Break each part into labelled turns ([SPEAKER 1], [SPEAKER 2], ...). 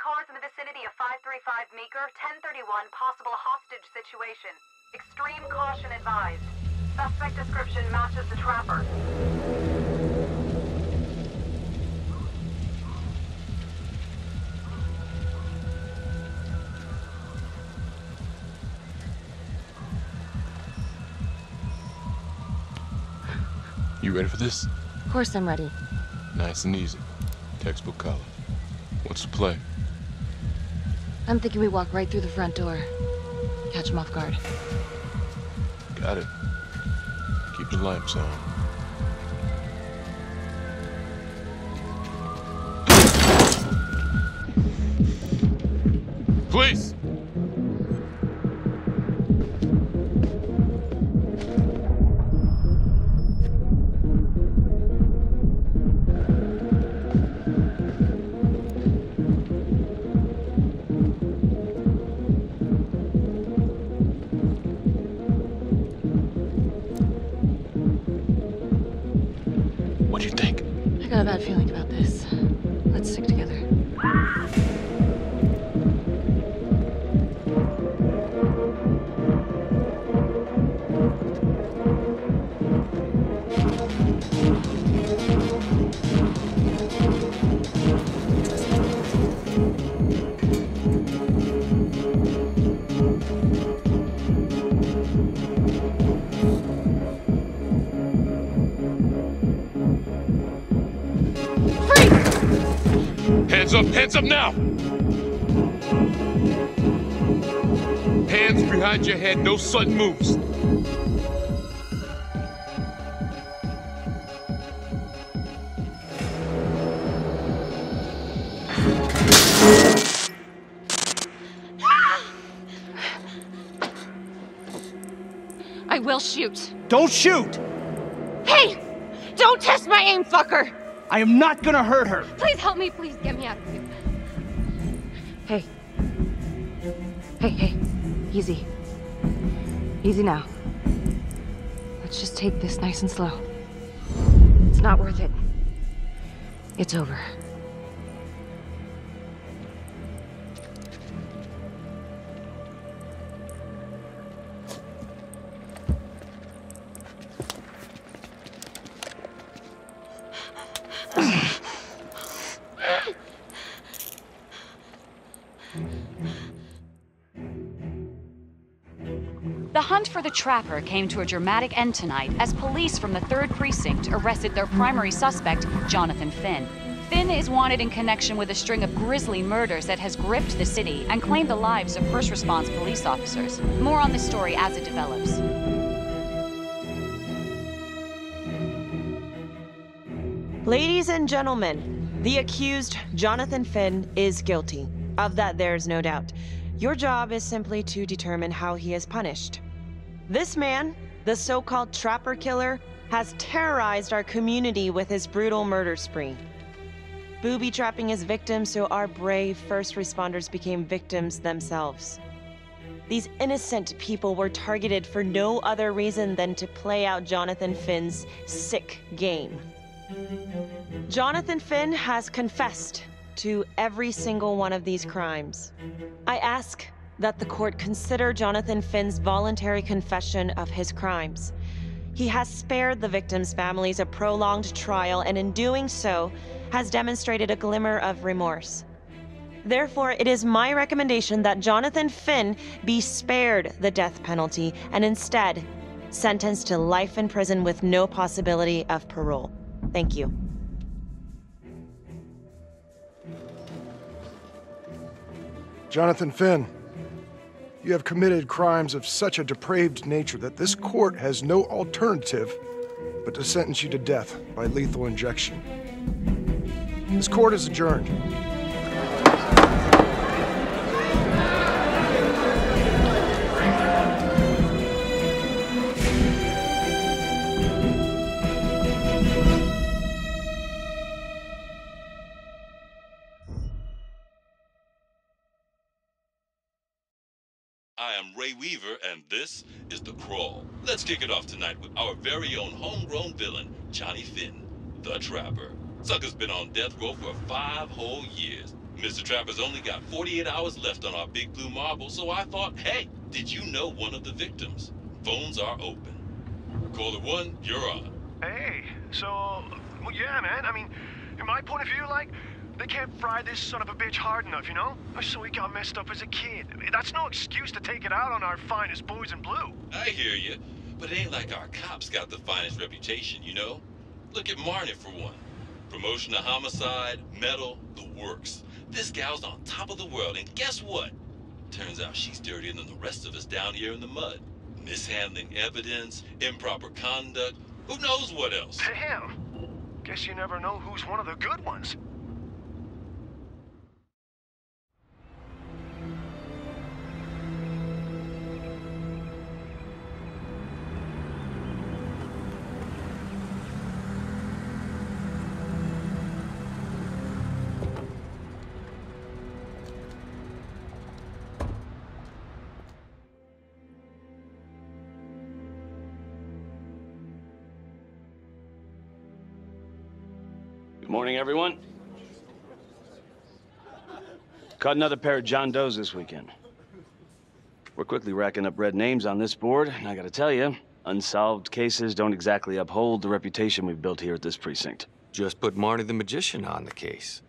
[SPEAKER 1] Cars in the vicinity of 535 Meeker, 1031, possible hostage situation. Extreme caution advised. Suspect description matches the trapper.
[SPEAKER 2] You ready for this?
[SPEAKER 3] Of course I'm ready.
[SPEAKER 2] Nice and easy. Textbook color. What's the play?
[SPEAKER 3] I'm thinking we walk right through the front door. Catch him off guard.
[SPEAKER 2] Got it. Keep the lights on. Police! What do you think?
[SPEAKER 3] I got a bad feeling about this. Let's stick together.
[SPEAKER 2] Hands up now! Hands behind your head, no sudden moves.
[SPEAKER 3] I will shoot.
[SPEAKER 4] Don't shoot!
[SPEAKER 3] Hey! Don't test my aim, fucker!
[SPEAKER 4] I am not gonna hurt her!
[SPEAKER 3] Please help me, please get me out of here. Hey. Hey. Easy. Easy now. Let's just take this nice and slow. It's not worth it. It's over.
[SPEAKER 5] The hunt for the trapper came to a dramatic end tonight as police from the 3rd Precinct arrested their primary suspect, Jonathan Finn. Finn is wanted in connection with a string of grisly murders that has gripped the city and claimed the lives of first response police officers. More on this story as it develops.
[SPEAKER 6] Ladies and gentlemen, the accused, Jonathan Finn, is guilty. Of that, there's no doubt. Your job is simply to determine how he is punished. This man, the so-called trapper killer, has terrorized our community with his brutal murder spree. Booby-trapping his victims so our brave first responders became victims themselves. These innocent people were targeted for no other reason than to play out Jonathan Finn's sick game. Jonathan Finn has confessed to every single one of these crimes. I ask that the court consider Jonathan Finn's voluntary confession of his crimes. He has spared the victims' families a prolonged trial, and in doing so, has demonstrated a glimmer of remorse. Therefore, it is my recommendation that Jonathan Finn be spared the death penalty and instead sentenced to life in prison with no possibility of parole. Thank you.
[SPEAKER 7] Jonathan Finn, You have committed crimes of such a depraved nature that this court has no alternative but to sentence you to death by lethal injection. This court is adjourned.
[SPEAKER 2] I am Ray Weaver, and this is The Crawl. Let's kick it off tonight with our very own homegrown villain, Johnny Finn, the Trapper. Sucker's been on death row for 5 whole years. Mr. Trapper's only got 48 hours left on our big blue marble, so I thought, hey, did you know one of the victims? Phones are open. Caller 1, you're on.
[SPEAKER 8] Hey, so, well, yeah, man, I mean, in my point of view, like, they can't fry this son of a bitch hard enough, you know? So he got messed up as a kid. That's no excuse to take it out on our finest boys in blue.
[SPEAKER 2] I hear you, but it ain't like our cops got the finest reputation, you know? Look at Marnie for one. Promotion to homicide, medal, the works. This gal's on top of the world, and guess what? Turns out she's dirtier than the rest of us down here in the mud. Mishandling evidence, improper conduct, who knows what else?
[SPEAKER 8] Damn. Guess you never know who's one of the good ones.
[SPEAKER 9] Good morning, everyone. Caught another pair of John Does this weekend. We're quickly racking up red names on this board, and I gotta tell you, unsolved cases don't exactly uphold the reputation we've built here at this precinct.
[SPEAKER 10] Just put Marnie the Magician on the case.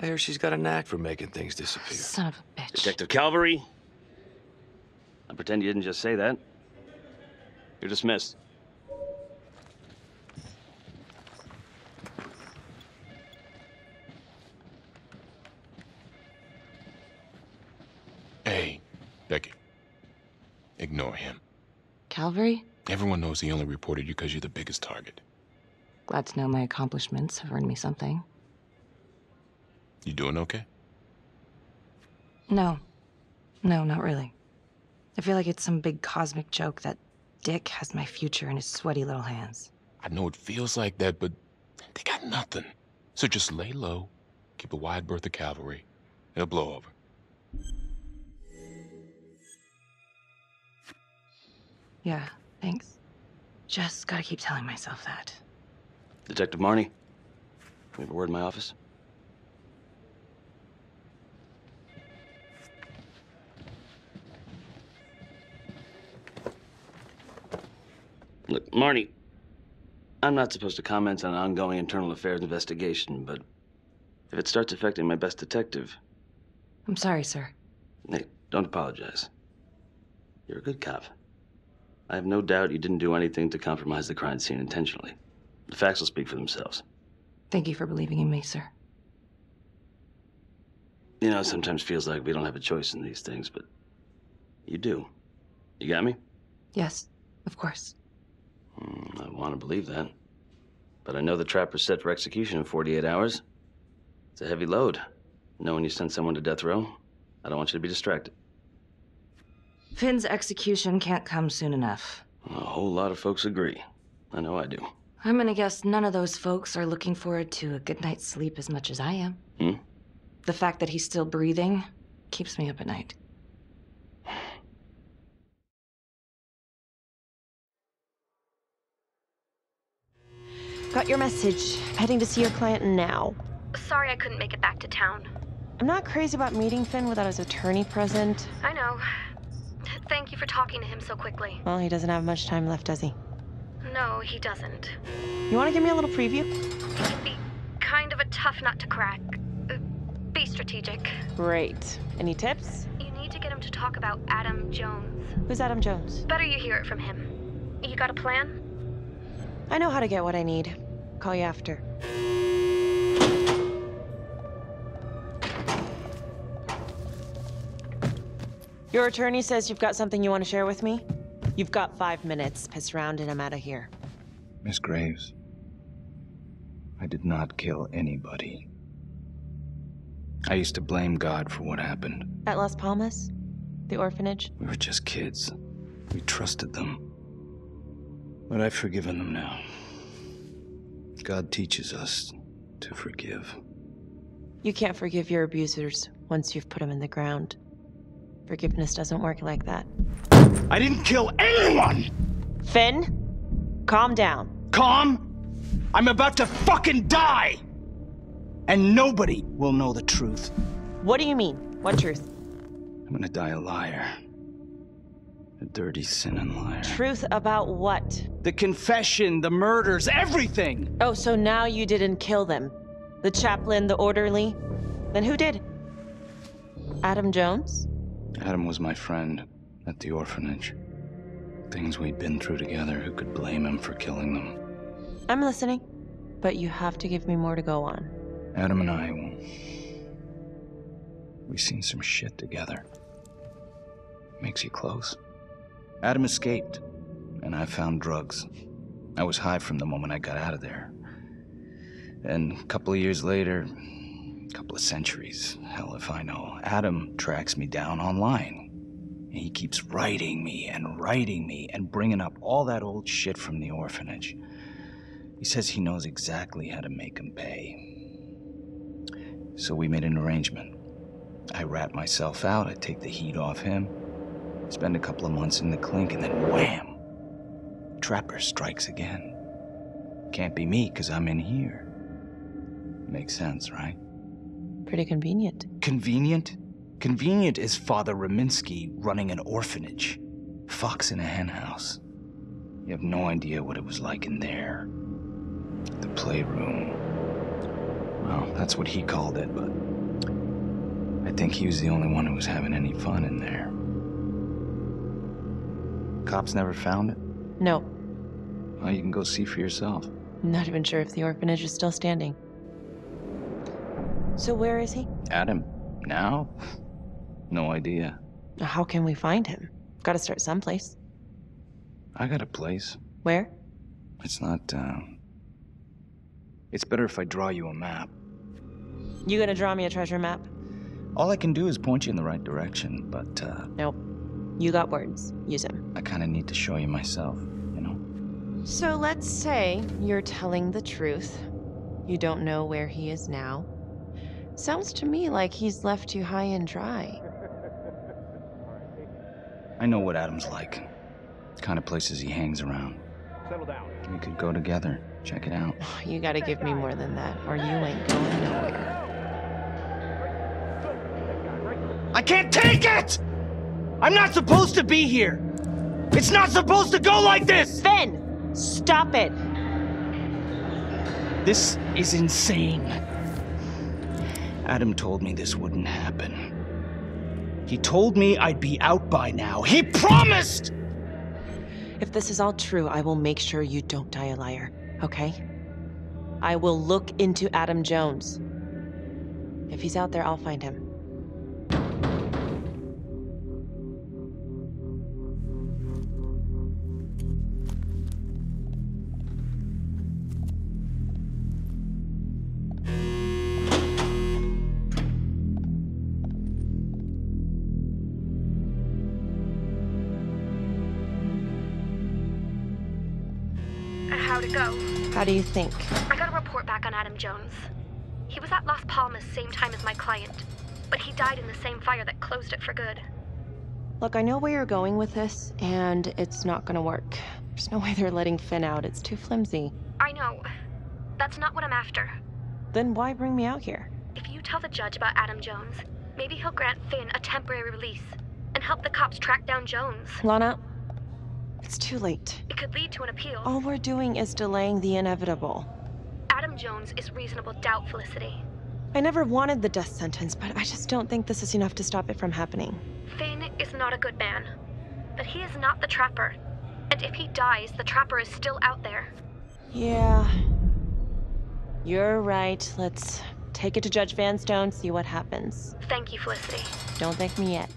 [SPEAKER 10] I hear she's got a knack for making things disappear.
[SPEAKER 3] Son of a bitch.
[SPEAKER 9] Detective Calvary, I pretend you didn't just say that. You're dismissed.
[SPEAKER 2] Hey, Becky. Ignore him.
[SPEAKER 3] Calvary?
[SPEAKER 2] Everyone knows he only reported you because you're the biggest target.
[SPEAKER 3] Glad to know my accomplishments have earned me something.
[SPEAKER 2] You doing okay?
[SPEAKER 3] No. No, not really. I feel like it's some big cosmic joke that Dick has my future in his sweaty little hands.
[SPEAKER 2] I know it feels like that, but they got nothing. So just lay low, keep a wide berth of cavalry. It'll blow over.
[SPEAKER 3] Yeah, thanks. Just gotta keep telling myself that.
[SPEAKER 9] Detective Marnie, we have a word in my office. Look, Marnie, I'm not supposed to comment on an ongoing internal affairs investigation, but if it starts affecting my best detective...
[SPEAKER 3] I'm sorry, sir.
[SPEAKER 9] Hey, don't apologize. You're a good cop. I have no doubt you didn't do anything to compromise the crime scene intentionally. The facts will speak for themselves.
[SPEAKER 3] Thank you for believing in me, sir.
[SPEAKER 9] You know, it sometimes feels like we don't have a choice in these things, but you do. You got me?
[SPEAKER 3] Yes, of course.
[SPEAKER 9] I want to believe that. But I know the Trapper's set for execution in 48 hours. It's a heavy load. Knowing you send someone to death row, I don't want you to be distracted.
[SPEAKER 3] Finn's execution can't come soon enough.
[SPEAKER 9] A whole lot of folks agree. I know I do.
[SPEAKER 3] I'm gonna guess none of those folks are looking forward to a good night's sleep as much as I am. The fact that he's still breathing keeps me up at night.
[SPEAKER 6] Got your message. Heading to see your client now.
[SPEAKER 11] Sorry I couldn't make it back to town.
[SPEAKER 6] I'm not crazy about meeting Finn without his attorney present.
[SPEAKER 11] I know. Thank you for talking to him so quickly.
[SPEAKER 6] Well, he doesn't have much time left, does he?
[SPEAKER 11] No, he doesn't.
[SPEAKER 6] You want to give me a little preview?
[SPEAKER 11] He'd be kind of a tough nut to crack. Be strategic.
[SPEAKER 6] Great. Any tips?
[SPEAKER 11] You need to get him to talk about Adam Jones.
[SPEAKER 6] Who's Adam Jones?
[SPEAKER 11] Better you hear it from him. You got a plan?
[SPEAKER 6] I know how to get what I need. Call you after. Your attorney says you've got something you want to share with me? You've got 5 minutes. Piss around and I'm out of here.
[SPEAKER 12] Miss Graves, I did not kill anybody. I used to blame God for what happened.
[SPEAKER 6] At Las Palmas? The orphanage?
[SPEAKER 12] We were just kids. We trusted them. But I've forgiven them now. God teaches us to forgive.
[SPEAKER 6] You can't forgive your abusers once you've put them in the ground. Forgiveness doesn't work like that.
[SPEAKER 4] I didn't kill anyone!
[SPEAKER 6] Finn, calm down.
[SPEAKER 4] Calm? I'm about to fucking die! And nobody will know the truth.
[SPEAKER 6] What do you mean? What truth?
[SPEAKER 12] I'm gonna die a liar. A dirty, sinning liar.
[SPEAKER 6] Truth about what?
[SPEAKER 4] The confession, the murders, everything!
[SPEAKER 6] Oh, so now you didn't kill them? The chaplain, the orderly? Then who did? Adam Jones?
[SPEAKER 12] Adam was my friend at the orphanage. Things we'd been through together, who could blame him for killing them?
[SPEAKER 6] I'm listening, but you have to give me more to go on.
[SPEAKER 12] Adam and I, we've seen some shit together. Makes you close. Adam escaped, and I found drugs. I was high from the moment I got out of there. And a couple of years later, a couple of centuries, hell if I know, Adam tracks me down online. And he keeps writing me and bringing up all that old shit from the orphanage. He says he knows exactly how to make him pay. So we made an arrangement. I rat myself out, I take the heat off him, spend a couple of months in the clink, and then wham! Trapper strikes again. Can't be me, 'cause I'm in here. Makes sense, right?
[SPEAKER 6] Pretty convenient.
[SPEAKER 12] Convenient? Convenient is Father Raminsky running an orphanage. Fox in a henhouse. You have no idea what it was like in there. The playroom. Well, that's what he called it, but I think he was the only one who was having any fun in there. Cops never found it?
[SPEAKER 6] No.
[SPEAKER 12] Well, you can go see for yourself.
[SPEAKER 6] I'm not even sure if the orphanage is still standing. So where is he?
[SPEAKER 12] Adam? Now? No idea.
[SPEAKER 6] How can we find him? Gotta start someplace.
[SPEAKER 12] I got a place.
[SPEAKER 6] Where?
[SPEAKER 12] It's not, It's better if I draw you a map.
[SPEAKER 6] You gonna draw me a treasure map?
[SPEAKER 12] All I can do is point you in the right direction, but,
[SPEAKER 6] Nope. You got words. Use them.
[SPEAKER 12] I kinda need to show you myself, you know?
[SPEAKER 6] So let's say you're telling the truth. You don't know where he is now. Sounds to me like he's left you high and dry.
[SPEAKER 12] I know what Adam's like. The kind of places he hangs around.
[SPEAKER 8] Settle down.
[SPEAKER 12] We could go together. Check it out.
[SPEAKER 6] You gotta give me more than that, or you ain't going nowhere.
[SPEAKER 4] I can't take it! I'm not supposed to be here! It's not supposed to go like this!
[SPEAKER 6] Finn! Stop it!
[SPEAKER 4] This is insane.
[SPEAKER 12] Adam told me this wouldn't happen.
[SPEAKER 4] He told me I'd be out by now. He promised!
[SPEAKER 6] If this is all true, I will make sure you don't die a liar, okay? I will look into Adam Jones. If he's out there, I'll find him.
[SPEAKER 11] How'd it go?
[SPEAKER 6] How do you think?
[SPEAKER 11] I got a report back on Adam Jones. He was at Las Palmas same time as my client, but he died in the same fire that closed it for good.
[SPEAKER 6] Look, I know where you're going with this, and it's not gonna work. There's no way they're letting Finn out. It's too flimsy.
[SPEAKER 11] I know. That's not what I'm after.
[SPEAKER 6] Then why bring me out here?
[SPEAKER 11] If you tell the judge about Adam Jones, maybe he'll grant Finn a temporary release and help the cops track down Jones.
[SPEAKER 6] Lana, it's too late.
[SPEAKER 11] It could lead to an appeal.
[SPEAKER 6] All we're doing is delaying the inevitable.
[SPEAKER 11] Adam Jones is reasonable doubt, Felicity.
[SPEAKER 6] I never wanted the death sentence, but I just don't think this is enough to stop it from happening.
[SPEAKER 11] Finn is not a good man, but he is not the Trapper. And if he dies, the Trapper is still out there.
[SPEAKER 6] Yeah. You're right. Let's take it to Judge Vanstone, see what happens.
[SPEAKER 11] Thank you, Felicity.
[SPEAKER 6] Don't thank me yet.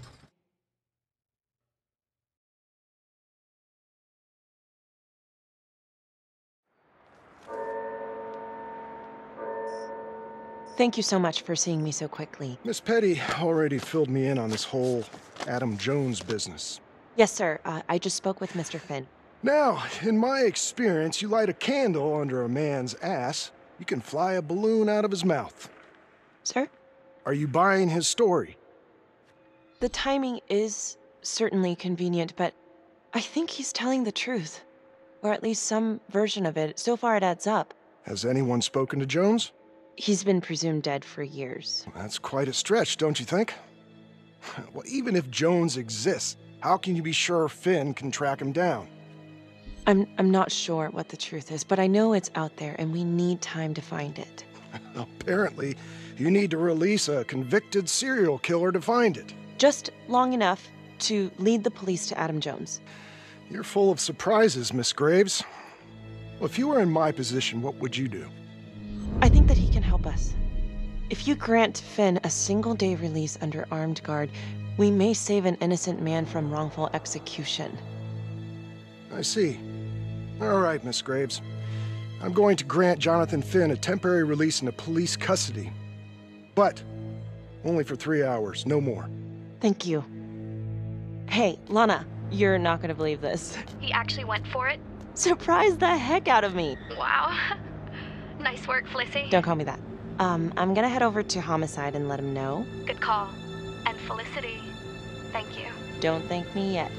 [SPEAKER 6] Thank you so much for seeing me so quickly.
[SPEAKER 7] Miss Petty already filled me in on this whole Adam Jones business.
[SPEAKER 6] Yes, sir. I just spoke with Mr. Finn.
[SPEAKER 7] Now, in my experience, you light a candle under a man's ass, you can fly a balloon out of his mouth.
[SPEAKER 6] Sir?
[SPEAKER 7] Are you buying his story?
[SPEAKER 6] The timing is certainly convenient, but I think he's telling the truth. Or at least some version of it. So far, it adds up.
[SPEAKER 7] Has anyone spoken to Jones?
[SPEAKER 6] He's been presumed dead for years.
[SPEAKER 7] That's quite a stretch, don't you think? Well, even if Jones exists, how can you be sure Finn can track him down?
[SPEAKER 6] I'm not sure what the truth is, but I know it's out there, and we need time to find it.
[SPEAKER 7] Apparently, you need to release a convicted serial killer to find it.
[SPEAKER 6] Just long enough to lead the police to Adam Jones.
[SPEAKER 7] You're full of surprises, Miss Graves. Well, if you were in my position, what would you do?
[SPEAKER 6] I think that he can help us. If you grant Finn a single-day release under armed guard, we may save an innocent man from wrongful execution.
[SPEAKER 7] I see. All right, Miss Graves. I'm going to grant Jonathan Finn a temporary release into police custody. But only for 3 hours, no more.
[SPEAKER 6] Thank you. Hey, Lana, you're not going to believe this.
[SPEAKER 11] He actually went for it?
[SPEAKER 6] Surprised the heck out of me.
[SPEAKER 11] Wow. Nice work, Felicity.
[SPEAKER 6] Don't call me that. I'm gonna head over to Homicide and let him know.
[SPEAKER 11] Good call. And Felicity, thank you.
[SPEAKER 6] Don't thank me yet.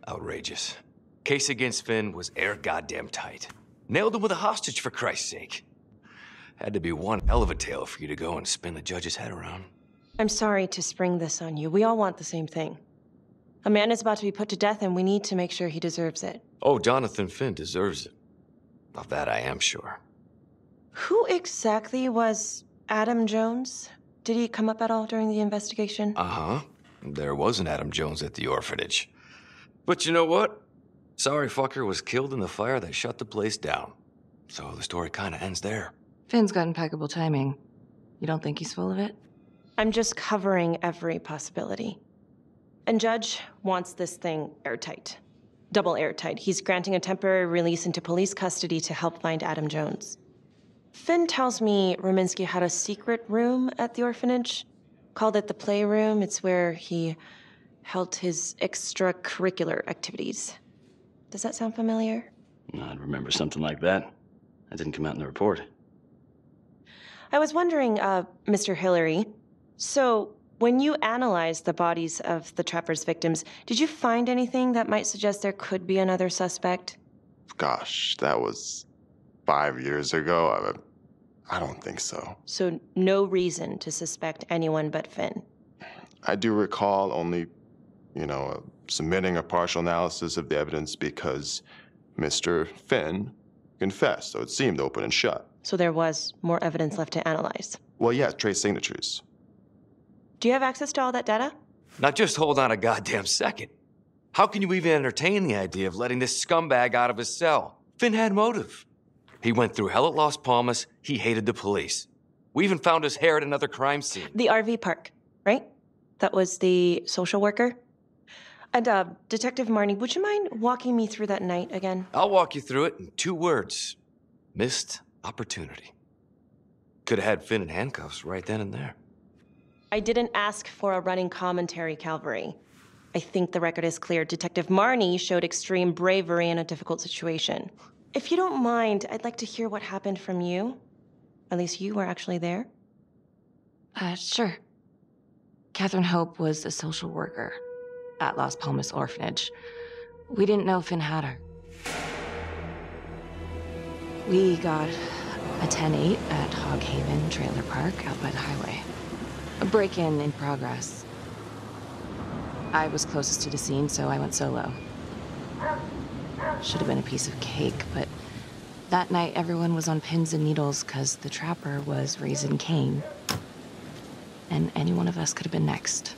[SPEAKER 10] Outrageous. Case against Finn was air goddamn tight. Nailed him with a hostage, for Christ's sake. Had to be one hell of a tale for you to go and spin the judge's head around.
[SPEAKER 6] I'm sorry to spring this on you. We all want the same thing. A man is about to be put to death, and we need to make sure he deserves it.
[SPEAKER 10] Oh, Jonathan Finn deserves it. Of that I am sure.
[SPEAKER 6] Who exactly was Adam Jones? Did he come up at all during the investigation?
[SPEAKER 10] Uh-huh. There was an Adam Jones at the orphanage. But you know what? Sorry fucker was killed in the fire that shut the place down. So the story kinda ends there.
[SPEAKER 3] Finn's got impeccable timing. You don't think he's full of it?
[SPEAKER 6] I'm just covering every possibility. And Judge wants this thing airtight. Double airtight. He's granting a temporary release into police custody to help find Adam Jones. Finn tells me Rominsky had a secret room at the orphanage. Called it the playroom. It's where he held his extracurricular activities. Does that sound familiar?
[SPEAKER 9] I'd remember something like that. That didn't come out in the report.
[SPEAKER 6] I was wondering, Mr. Hillary, so when you analyzed the bodies of the Trapper's victims, did you find anything that might suggest there could be another suspect?
[SPEAKER 13] Gosh, that was 5 years ago. I don't think so.
[SPEAKER 6] So no reason to suspect anyone but Finn?
[SPEAKER 13] I do recall only, submitting a partial analysis of the evidence because Mr. Finn confessed, so it seemed open and shut.
[SPEAKER 6] So there was more evidence left to analyze?
[SPEAKER 13] Well, yeah, trace signatures.
[SPEAKER 6] Do you have access to all that data?
[SPEAKER 10] Now just hold on a goddamn second. How can you even entertain the idea of letting this scumbag out of his cell? Finn had motive. He went through hell at Las Palmas. He hated the police. We even found his hair at another crime scene.
[SPEAKER 6] The RV park, right? That was the social worker? And, Detective Marnie, would you mind walking me through that night again?
[SPEAKER 10] I'll walk you through it in 2 words. Missed opportunity. Could have had Finn in handcuffs right then and there.
[SPEAKER 6] I didn't ask for a running commentary, Calvary. I think the record is clear. Detective Marnie showed extreme bravery in a difficult situation. If you don't mind, I'd like to hear what happened from you. At least you were actually there.
[SPEAKER 3] Sure. Catherine Hope was a social worker at Las Palmas Orphanage. We didn't know Finn had her. We got a 10-8 at Hog Haven Trailer Park out by the highway. A break-in in progress. I was closest to the scene, so I went solo. Should have been a piece of cake, but that night everyone was on pins and needles because the Trapper was raising Cain. And any one of us could have been next.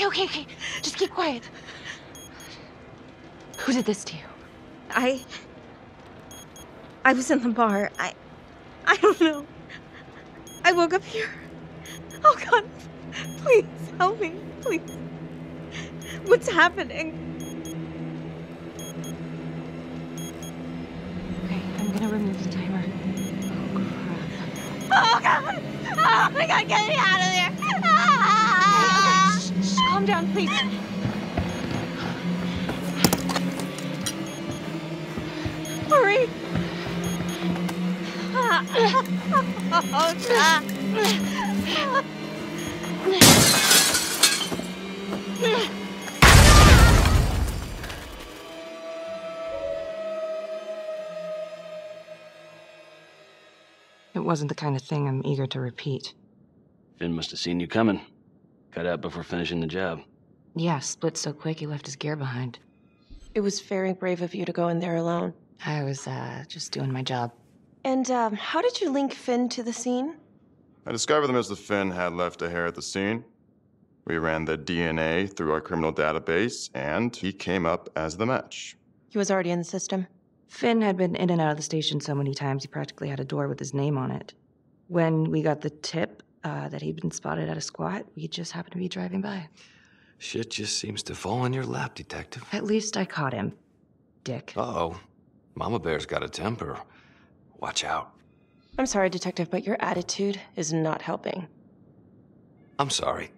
[SPEAKER 3] Okay. Just keep quiet. Who did this to you?
[SPEAKER 14] I was in the bar. I don't know. I woke up here. Oh God, please help me, please. What's happening?
[SPEAKER 3] Okay, I'm gonna remove the timer.
[SPEAKER 14] Oh God! Oh my God, get me out of there! Ah!
[SPEAKER 3] Okay, shh, calm down, please.
[SPEAKER 14] Hurry! Oh God!
[SPEAKER 3] It wasn't the kind of thing I'm eager to repeat.
[SPEAKER 9] Finn must have seen you coming. Cut out before finishing the job.
[SPEAKER 3] Yeah, split so quick he left his gear behind.
[SPEAKER 6] It was very brave of you to go in there alone.
[SPEAKER 3] I was, just doing my job.
[SPEAKER 6] And, how did you link Finn to the scene?
[SPEAKER 13] I discovered that Mr. Finn had left a hair at the scene. We ran the DNA through our criminal database, and he came up as the match.
[SPEAKER 6] He was already in the system.
[SPEAKER 3] Finn had been in and out of the station so many times he practically had a door with his name on it. When we got the tip that he'd been spotted at a squat, we just happened to be driving by.
[SPEAKER 10] Shit just seems to fall in your lap, Detective.
[SPEAKER 3] At least I caught him, dick.
[SPEAKER 10] Uh-oh. Mama Bear's got a temper. Watch out.
[SPEAKER 6] I'm sorry, Detective, but your attitude is not helping.
[SPEAKER 10] I'm sorry.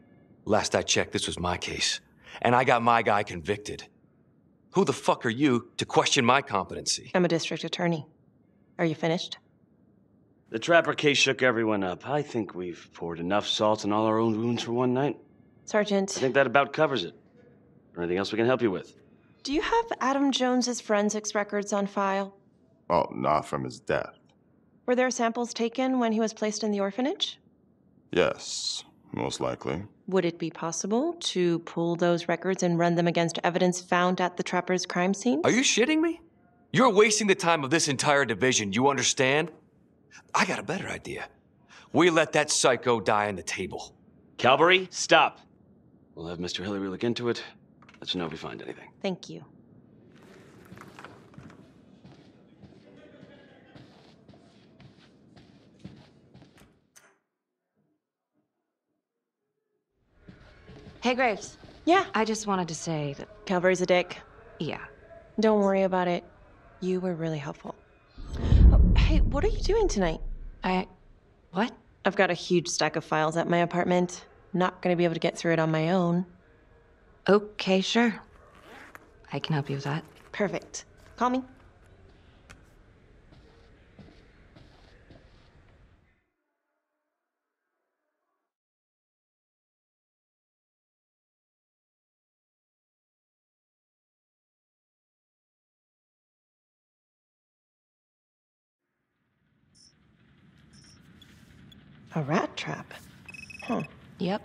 [SPEAKER 10] Last I checked, this was my case. And I got my guy convicted. Who the fuck are you to question my competency?
[SPEAKER 6] I'm a district attorney. Are you finished?
[SPEAKER 9] The Trapper case shook everyone up. I think we've poured enough salt in all our own wounds for one night.
[SPEAKER 6] Sergeant.
[SPEAKER 9] I think that about covers it. Or anything else we can help you with?
[SPEAKER 6] Do you have Adam Jones's forensics records on file?
[SPEAKER 13] Well, not from his death.
[SPEAKER 6] Were there samples taken when he was placed in the orphanage?
[SPEAKER 13] Yes, most likely.
[SPEAKER 6] Would it be possible to pull those records and run them against evidence found at the Trapper's crime scene?
[SPEAKER 10] Are you shitting me? You're wasting the time of this entire division, you understand? I got a better idea. We let that psycho die on the table.
[SPEAKER 9] Calvary, stop. We'll have Mr. Hillary look into it. Let you know if we find anything.
[SPEAKER 6] Thank you.
[SPEAKER 3] Hey, Graves.
[SPEAKER 6] Yeah?
[SPEAKER 3] I just wanted to say that...
[SPEAKER 6] Calvary's a dick.
[SPEAKER 3] Yeah.
[SPEAKER 6] Don't worry about it. You were really helpful. Oh, hey, what are you doing tonight?
[SPEAKER 3] What?
[SPEAKER 6] I've got a huge stack of files at my apartment. Not gonna be able to get through it on my own.
[SPEAKER 3] Okay, sure. I can help you with that.
[SPEAKER 6] Perfect. Call me. A rat trap? Huh.
[SPEAKER 3] Yep.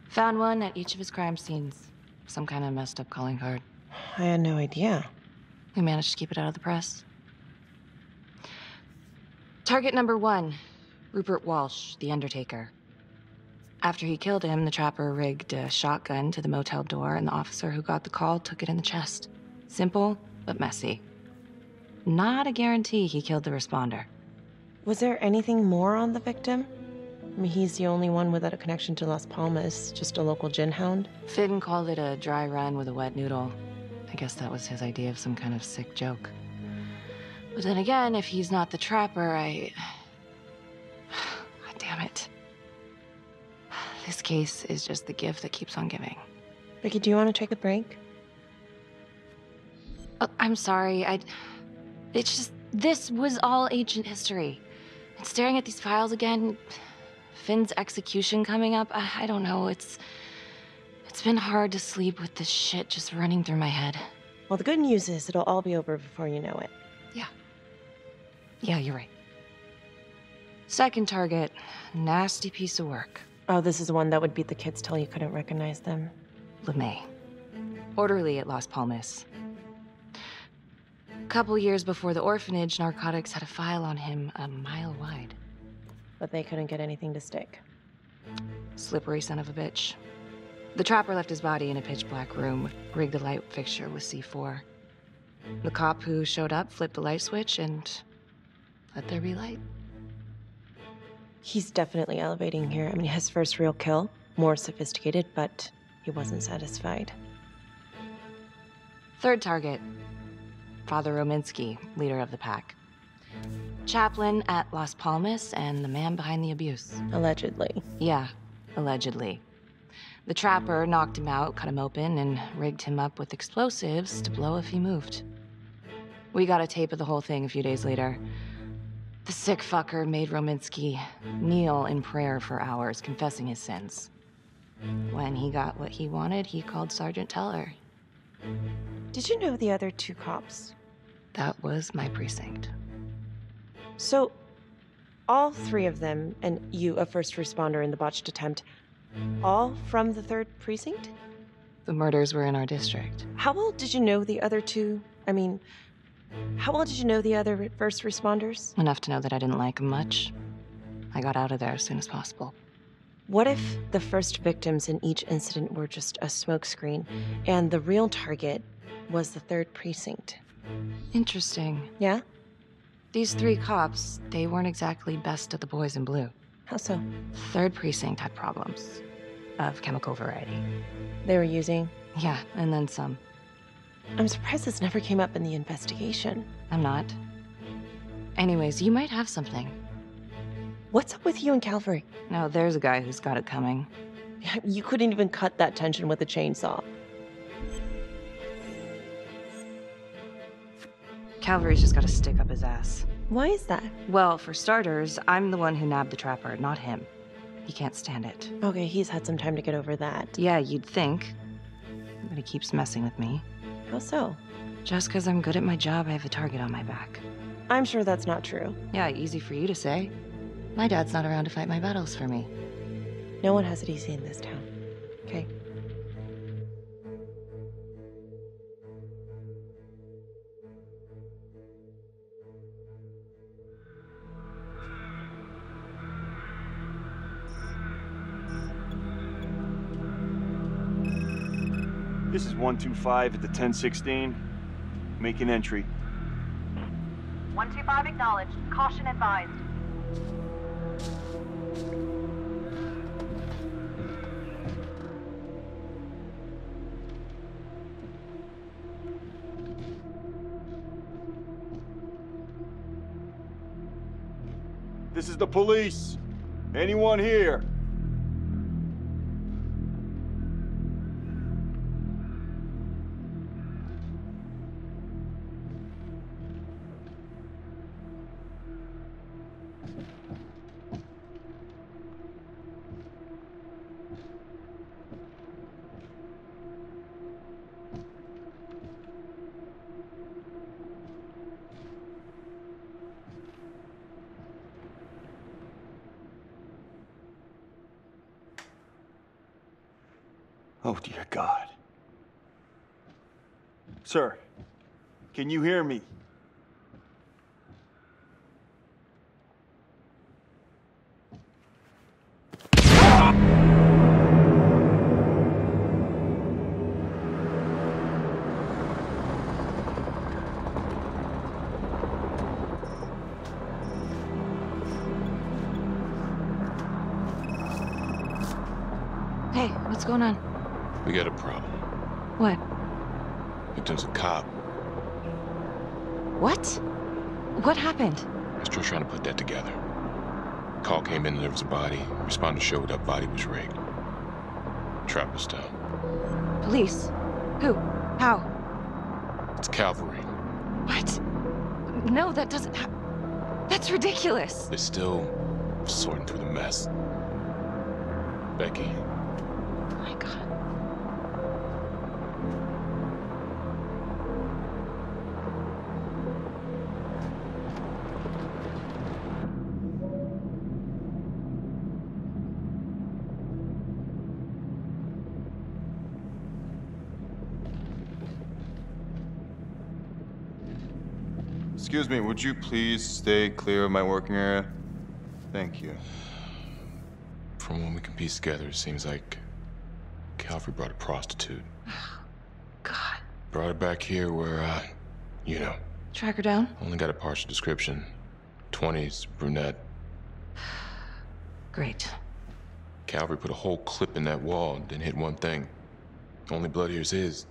[SPEAKER 3] Found one at each of his crime scenes. Some kind of messed up calling card.
[SPEAKER 6] I had no idea.
[SPEAKER 3] We managed to keep it out of the press. Target number 1, Rupert Walsh, the Undertaker. After he killed him, the Trapper rigged a shotgun to the motel door, and the officer who got the call took it in the chest. Simple, but messy. Not a guarantee he killed the responder.
[SPEAKER 6] Was there anything more on the victim? I mean, he's the only one without a connection to Las Palmas, just a local gin hound.
[SPEAKER 3] Finn called it a dry run with a wet noodle. I guess that was his idea of some kind of sick joke. But then again, if he's not the Trapper, God damn it. This case is just the gift that keeps on giving.
[SPEAKER 6] Ricky, do you want to take a break?
[SPEAKER 3] Oh, I'm sorry, it's just, this was all ancient history. And staring at these files again, Finn's execution coming up, I don't know, it's been hard to sleep with this shit just running through my head.
[SPEAKER 6] Well, the good news is it'll all be over before you know it.
[SPEAKER 3] Yeah, you're right. Second target, nasty piece of work.
[SPEAKER 6] Oh, this is the one that would beat the kids till you couldn't recognize them.
[SPEAKER 3] LeMay. Orderly at Las Palmas. A couple years before the orphanage, narcotics had a file on him a mile wide.
[SPEAKER 6] But they couldn't get anything to stick.
[SPEAKER 3] Slippery son of a bitch. The trapper left his body in a pitch-black room, rigged the light fixture with C4. The cop who showed up flipped the light switch and let there be light.
[SPEAKER 6] He's definitely elevating here. I mean, his first real kill, more sophisticated, but he wasn't satisfied.
[SPEAKER 3] Third target, Father Rominsky, leader of the pack. Chaplain at Las Palmas and the man behind the abuse.
[SPEAKER 6] Allegedly.
[SPEAKER 3] Yeah, allegedly. The trapper knocked him out, cut him open, and rigged him up with explosives to blow if he moved. We got a tape of the whole thing a few days later. The sick fucker made Rominsky kneel in prayer for hours, confessing his sins. When he got what he wanted, he called Sergeant Teller.
[SPEAKER 6] Did you know the other two cops?
[SPEAKER 3] That was my precinct.
[SPEAKER 6] So, all three of them, and you, a first responder in the botched attempt, all from the 3rd precinct?
[SPEAKER 3] The murders were in our district.
[SPEAKER 6] How well did you know the other two? I mean, how well did you know the other first responders?
[SPEAKER 3] Enough to know that I didn't like them much. I got out of there as soon as possible.
[SPEAKER 6] What if the first victims in each incident were just a smokescreen, and the real target was the 3rd precinct?
[SPEAKER 3] Interesting.
[SPEAKER 6] Yeah?
[SPEAKER 3] These 3 cops, they weren't exactly best of the boys in blue.
[SPEAKER 6] How so?
[SPEAKER 3] 3rd precinct had problems. Of chemical variety.
[SPEAKER 6] They were using?
[SPEAKER 3] Yeah, and then some.
[SPEAKER 6] I'm surprised this never came up in the investigation.
[SPEAKER 3] I'm not. Anyways, you might have something.
[SPEAKER 6] What's up with you and Calvary?
[SPEAKER 3] No, there's a guy who's got it coming.
[SPEAKER 6] You couldn't even cut that tension with a chainsaw.
[SPEAKER 3] Calvary's just gotta stick up his ass.
[SPEAKER 6] Why is that?
[SPEAKER 3] Well, for starters, I'm the one who nabbed the trapper, not him. He can't stand it.
[SPEAKER 6] Okay, he's had some time to get over that.
[SPEAKER 3] Yeah, you'd think. But he keeps messing with me.
[SPEAKER 6] How so?
[SPEAKER 3] Just because I'm good at my job, I have a target on my back.
[SPEAKER 6] I'm sure that's not true.
[SPEAKER 3] Yeah, easy for you to say. My dad's not around to fight my battles for me.
[SPEAKER 6] No one has it easy in this town. Okay?
[SPEAKER 15] This is 125 at the 1016. Make an entry.
[SPEAKER 1] 125 acknowledged. Caution advised.
[SPEAKER 15] This is the police. Anyone here? Oh, dear God. Sir, can you hear me?
[SPEAKER 3] Hey, what's going on?
[SPEAKER 13] We got a problem.
[SPEAKER 3] What?
[SPEAKER 13] Victim's a cop.
[SPEAKER 3] What? What happened?
[SPEAKER 13] I'm still trying to put that together. Call came in and there was a body. Responder showed up, body was rigged. Trap was down.
[SPEAKER 3] Police? Who? How?
[SPEAKER 13] It's cavalry.
[SPEAKER 3] What? No, that doesn't that's ridiculous.
[SPEAKER 13] They're still sorting through the mess. Becky.
[SPEAKER 3] Oh my God.
[SPEAKER 13] Excuse me, would you please stay clear of my working area? Thank you. From what we can piece together, it seems like Calvary brought a prostitute.
[SPEAKER 3] God.
[SPEAKER 13] Brought her back here where, you know.
[SPEAKER 3] Track her down?
[SPEAKER 13] Only got a partial description. 20s, brunette.
[SPEAKER 3] Great.
[SPEAKER 13] Calvary put a whole clip in that wall and didn't hit one thing. Only blood here's his.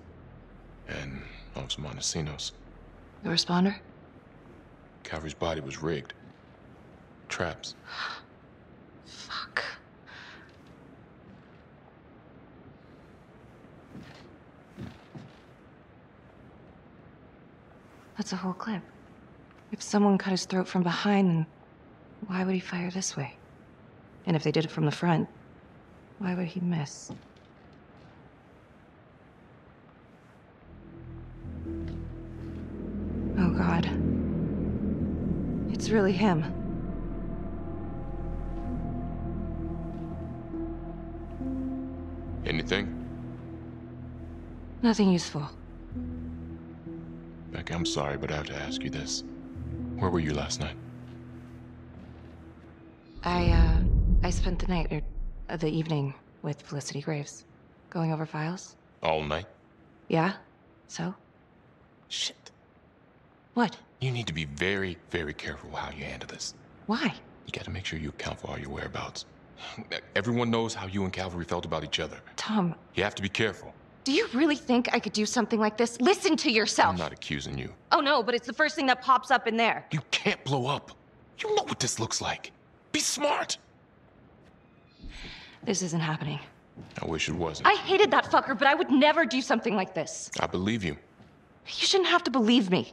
[SPEAKER 13] And Officer Montesinos.
[SPEAKER 3] The responder?
[SPEAKER 13] Calvary's body was rigged. Traps.
[SPEAKER 3] Fuck. That's a whole clip. If someone cut his throat from behind, then why would he fire this way? And if they did it from the front, why would he miss? Oh, God. It's really him.
[SPEAKER 13] Anything?
[SPEAKER 3] Nothing useful.
[SPEAKER 13] Becky, I'm sorry, but I have to ask you this. Where were you last night?
[SPEAKER 3] I spent the night, or the evening, with Felicity Graves. Going over files.
[SPEAKER 13] All night?
[SPEAKER 3] Yeah? So?
[SPEAKER 13] Shit.
[SPEAKER 3] What?
[SPEAKER 13] You need to be very, very careful how you handle this.
[SPEAKER 3] Why?
[SPEAKER 13] You gotta make sure you account for all your whereabouts. Everyone knows how you and Calvary felt about each other.
[SPEAKER 3] Tom.
[SPEAKER 13] You have to be careful.
[SPEAKER 3] Do you really think I could do something like this? Listen to yourself!
[SPEAKER 13] I'm not accusing you.
[SPEAKER 3] Oh no, but it's the first thing that pops up in there.
[SPEAKER 13] You can't blow up. You know what this looks like. Be smart.
[SPEAKER 3] This isn't happening.
[SPEAKER 13] I wish it wasn't.
[SPEAKER 3] I hated that fucker, but I would never do something like this.
[SPEAKER 13] I believe you.
[SPEAKER 3] You shouldn't have to believe me.